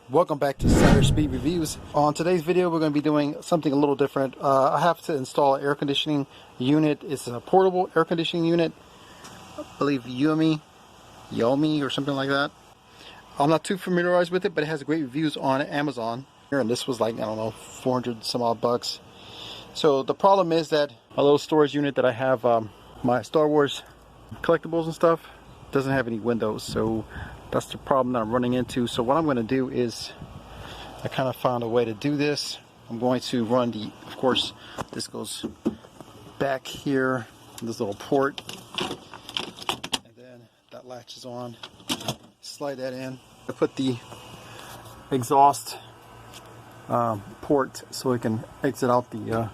Welcome back to Cider Speed Reviews. On today's video we're going to be doing something a little different. I have to install an air conditioning unit. It's a portable air conditioning unit. I believe Yomi or something like that. I'm not too familiarized with it, but it has great reviews on Amazon. And this was like, I don't know, 400 some odd bucks. So the problem is that a little storage unit that I have, my Star Wars collectibles and stuff, doesn't have any windows. So that's the problem that I'm running into. So what I'm going to do is, I kind of found a way to do this. I'm going to run of course, this goes back here, this little port, and then that latches on. Slide that in. I put the exhaust port so it can exit out the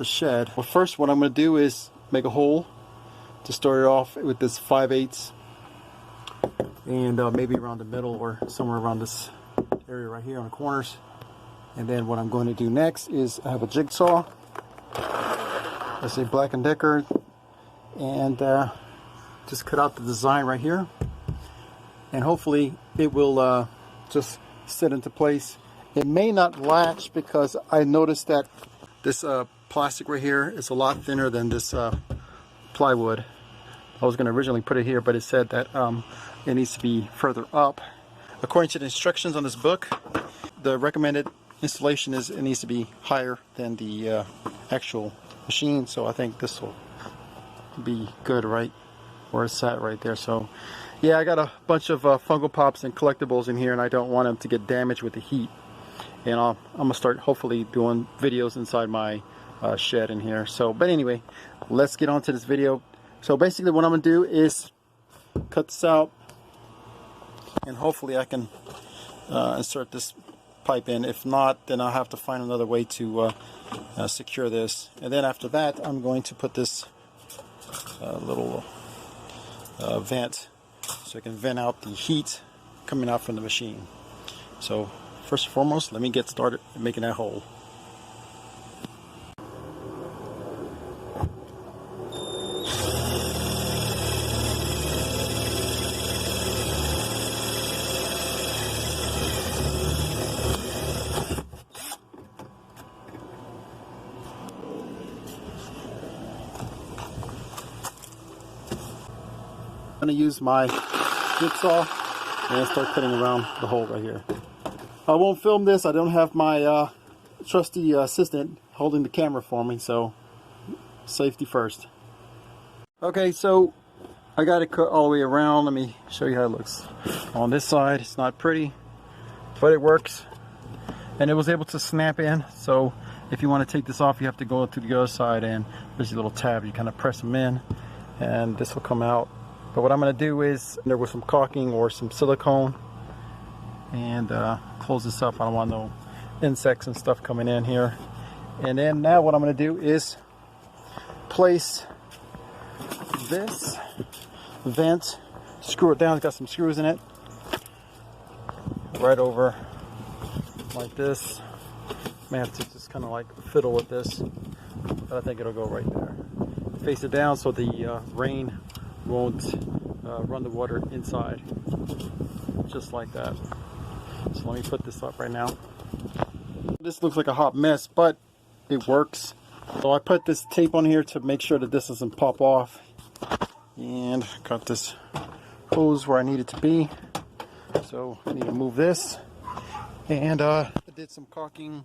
shed. Well, first what I'm going to do is make a hole to start it off with this 5/8, and maybe around the middle or somewhere around this area right here on the corners. And then what I'm going to do next is I have a jigsaw. That's a Black & Decker, and just cut out the design right here, and hopefully it will just sit into place. It may not latch because I noticed that this plastic right here is a lot thinner than this plywood. I was going to originally put it here, but it said that it needs to be further up. According to the instructions on this book, the recommended installation is it needs to be higher than the actual machine. So I think this will be good right where it's at right there. So yeah, I got a bunch of Funko Pops and collectibles in here, and I don't want them to get damaged with the heat. And I'm gonna start hopefully doing videos inside my shed in here. So, but anyway, let's get on to this video. So basically what I'm gonna do is cut this out, and hopefully I can insert this pipe in. If not, then I'll have to find another way to secure this. And then after that, I'm going to put this little vent so I can vent out the heat coming out from the machine. So first and foremost, let me get started making that hole. I'm going to use my jigsaw and start cutting around the hole right here. I won't film this. I don't have my trusty assistant holding the camera for me, so safety first. Okay, so I got it cut all the way around. Let me show you how it looks. On this side, it's not pretty, but it works. And it was able to snap in, so if you want to take this off, you have to go to the other side, and there's a little tab. You kind of press them in, and this will come out. But what I'm going to do is, there was some caulking or some silicone, and close this up. I don't want no insects and stuff coming in here. And then now what I'm going to do is place this vent, screw it down. It's got some screws in it, right over like this. May have to just kind of like fiddle with this, but I think it'll go right there. Face it down so the rain won't run the water inside, just like that. So let me put this up right now. This looks like a hot mess, but it works. So I put this tape on here to make sure that this doesn't pop off, and got this hose where I need it to be. So I need to move this, and I did some caulking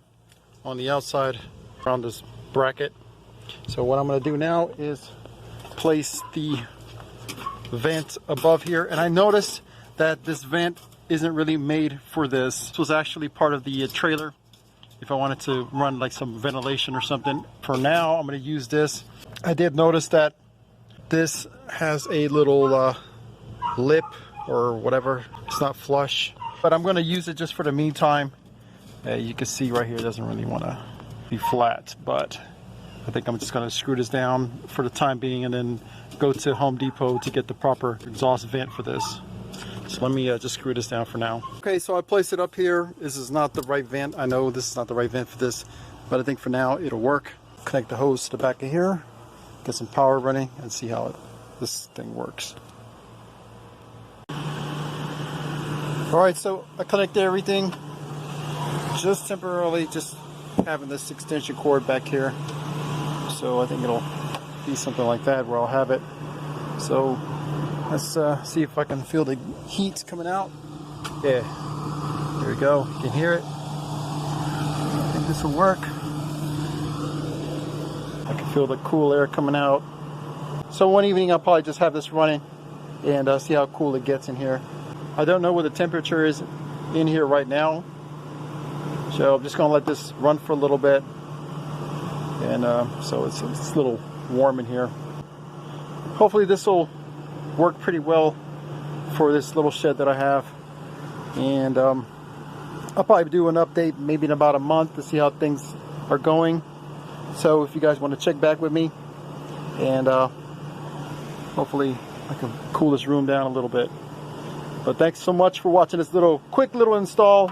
on the outside around this bracket. So what I'm going to do now is place the vent above here, and I noticed that this vent isn't really made for this. This was actually part of the trailer if I wanted to run like some ventilation or something. For now, I'm going to use this. I did notice that this has a little lip or whatever. It's not flush, but I'm going to use it just for the meantime. You can see right here it doesn't really want to be flat, but I think I'm just going to screw this down for the time being, and then go to Home Depot to get the proper exhaust vent for this. So let me just screw this down for now. Okay, so I placed it up here. This is not the right vent. I know this is not the right vent for this, but I think for now it'll work. Connect the hose to the back of here, get some power running, and see how this thing works. Alright, so I connected everything just temporarily, just having this extension cord back here. So I think it'll be something like that where I'll have it. So let's see if I can feel the heat coming out. Yeah, there we go. You can hear it. I think this will work. I can feel the cool air coming out. So one evening I'll probably just have this running and see how cool it gets in here. I don't know what the temperature is in here right now, so I'm just gonna let this run for a little bit, and so it's a little warm in here. Hopefully this will work pretty well for this little shed that I have, and I'll probably do an update maybe in about a month to see how things are going. So if you guys want to check back with me, and hopefully I can cool this room down a little bit. But thanks so much for watching this quick little install.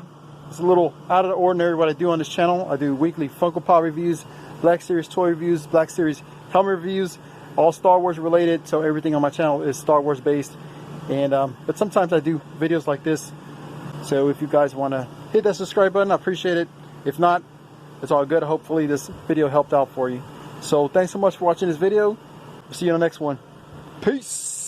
It's a little out of the ordinary what I do on this channel. I do weekly Funko Pop reviews, Black Series toy reviews, Black Series helmet reviews, all Star Wars related. So everything on my channel is Star Wars based. And but sometimes I do videos like this. So if you guys want to hit that subscribe button, I appreciate it. If not, it's all good. Hopefully this video helped out for you. So thanks so much for watching this video. We'll see you on the next one. Peace.